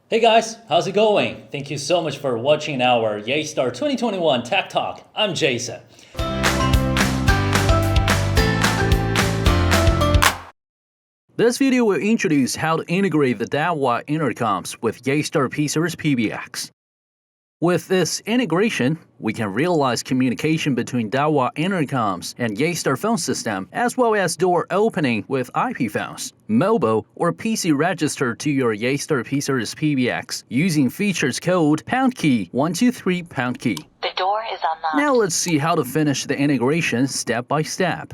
Hey guys, how's it going? Thank you so much for watching our Yeastar 2021 Tech Talk. I'm Jason. This video will introduce how to integrate the Dahua Intercoms with Yeastar P-Series PBX. With this integration, we can realize communication between Dahua Intercoms and Yeastar phone system, as well as door opening with IP phones, mobile, or PC registered to your Yeastar P-Series PBX using features code #123#. The door is unlocked. Now let's see how to finish the integration step by step.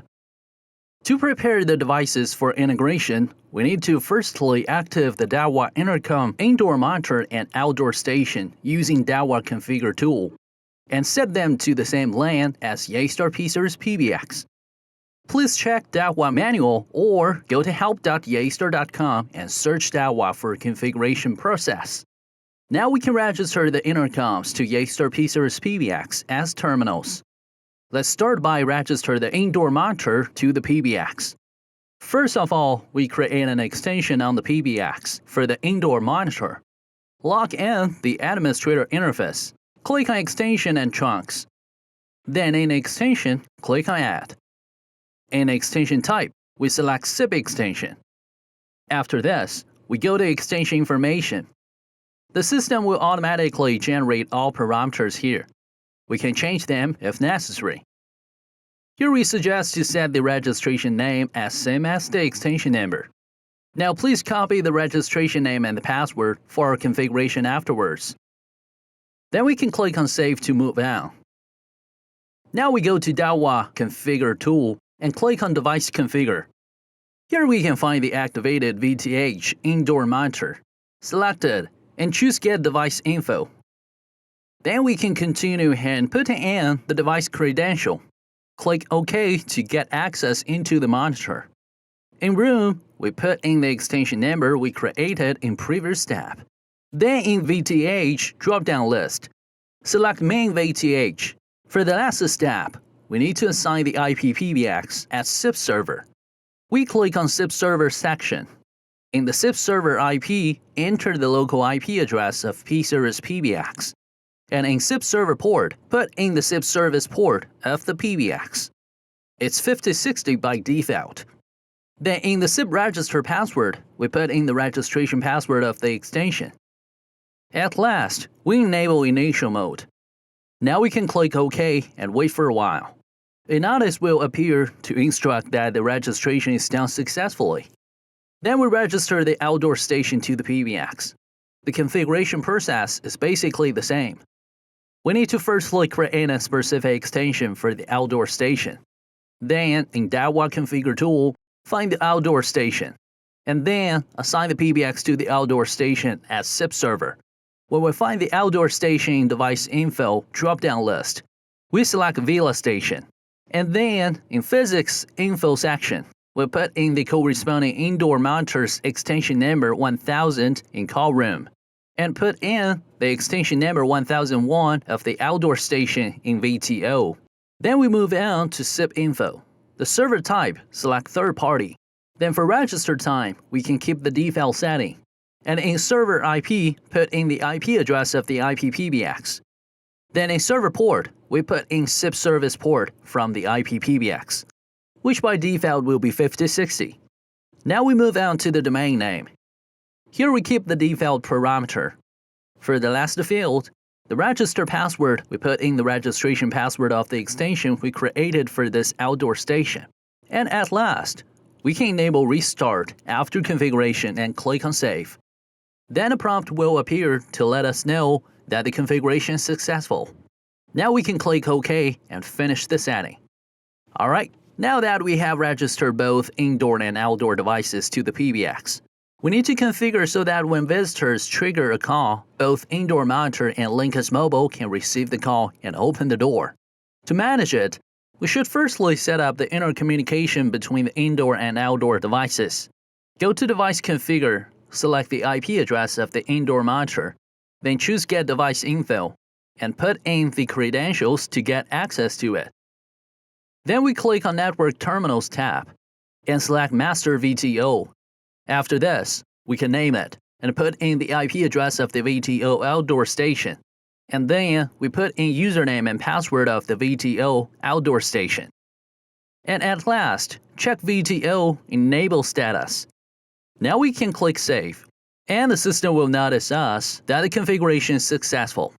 To prepare the devices for integration, we need to firstly activate the Dahua Intercom indoor monitor and outdoor station using Dahua Configure tool, and set them to the same LAN as Yeastar P-Series PBX. Please check Dahua manual or go to help.yeastar.com and search Dahua for configuration process. Now we can register the intercoms to Yeastar P-Series PBX as terminals. Let's start by register the indoor monitor to the PBX. First of all, we create an extension on the PBX for the indoor monitor. Log in the administrator interface. Click on Extension and Trunks. Then in Extension, click on Add. In Extension Type, we select SIP extension. After this, we go to Extension Information. The system will automatically generate all parameters here. We can change them if necessary. Here we suggest to set the registration name as same as the extension number. Now please copy the registration name and the password for our configuration afterwards. Then we can click on Save to move on. Now we go to Dahua Configure tool and click on Device Configure. Here we can find the activated VTH indoor monitor. Select it and choose Get Device Info. Then we can continue and put in the device credential. Click OK to get access into the monitor. In Room, we put in the extension number we created in previous step. Then in VTH drop-down list, select Main VTH. For the last step, we need to assign the IP PBX as SIP server. We click on SIP server section. In the SIP server IP, enter the local IP address of P-Series PBX. And in SIP server port, put in the SIP service port of the PBX. It's 5060 by default. Then in the SIP register password, we put in the registration password of the extension. At last, we enable initial mode. Now we can click OK and wait for a while. A notice will appear to instruct that the registration is done successfully. Then we register the outdoor station to the PBX. The configuration process is basically the same. We need to firstly create a specific extension for the outdoor station. Then, in Dahua Configure tool, find the outdoor station. And then, assign the PBX to the outdoor station as SIP server. When we find the outdoor station in Device Info drop-down list, we select Villa Station. And then, in Physics Info section, we put in the corresponding indoor monitor's extension number 1000 in call room, and put in the extension number 1001 of the outdoor station in VTO. Then we move on to SIP info. The server type, select third party. Then for register time, we can keep the default setting. And in server IP, put in the IP address of the IP PBX. Then in server port, we put in SIP service port from the IP PBX, which by default will be 5060. Now we move on to the domain name. Here we keep the default parameter. For the last field, the register password, we put in the registration password of the extension we created for this outdoor station. And at last, we can enable restart after configuration and click on Save. Then a prompt will appear to let us know that the configuration is successful. Now we can click OK and finish the setting. Alright, now that we have registered both indoor and outdoor devices to the PBX, we need to configure so that when visitors trigger a call, both indoor monitor and Linkus Mobile can receive the call and open the door. To manage it, we should firstly set up the intercommunication between the indoor and outdoor devices. Go to Device Configure, select the IP address of the indoor monitor, then choose Get Device Info, and put in the credentials to get access to it. Then we click on Network Terminals tab and select Master VTO. After this, we can name it and put in the IP address of the VTO outdoor station. And then we put in username and password of the VTO outdoor station. And at last, check VTO enable status. Now we can click Save, and the system will notice us that the configuration is successful.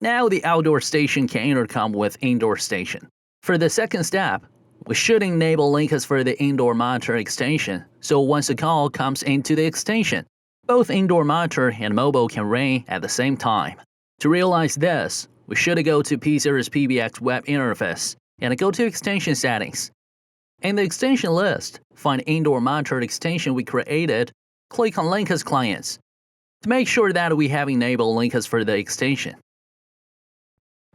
Now the outdoor station can intercom with indoor station. For the second step, we should enable Linkus for the indoor monitor extension, so once a call comes into the extension, both indoor monitor and mobile can ring at the same time. To realize this, we should go to P-Series PBX web interface and go to extension settings. In the extension list, find indoor monitor extension we created, click on Linkus Clients to make sure that we have enabled Linkus for the extension.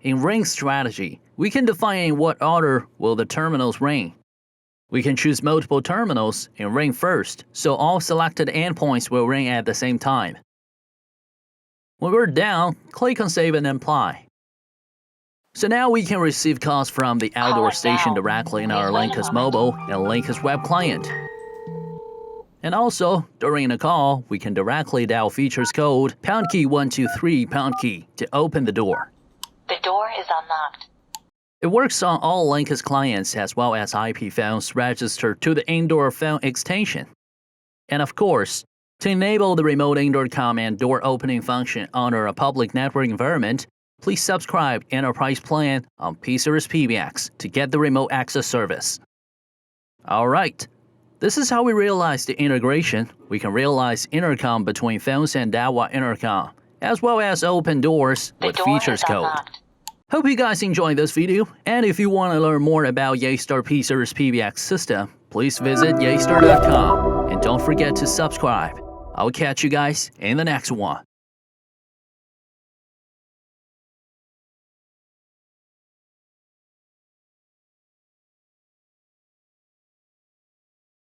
In ring strategy, we can define in what order will the terminals ring. We can choose multiple terminals and ring first, so all selected endpoints will ring at the same time. When we're done, click on Save and Apply. So now we can receive calls from the outdoor station directly in our Linkus mobile and Linkus web client. And also, during a call, we can directly dial features code #123# to open the door. The door is unlocked. It works on all Linkus clients as well as IP phones registered to the indoor phone extension. And of course, to enable the remote intercom and door opening function under a public network environment, please subscribe Enterprise Plan on P-Series PBX to get the remote access service. Alright, this is how we realize the integration. We can realize intercom between phones and Dahua Intercom, as well as open doors with features code. Hope you guys enjoyed this video, and if you want to learn more about Yeastar P-Series PBX System, please visit Yeastar.com, and don't forget to subscribe. I'll catch you guys in the next one.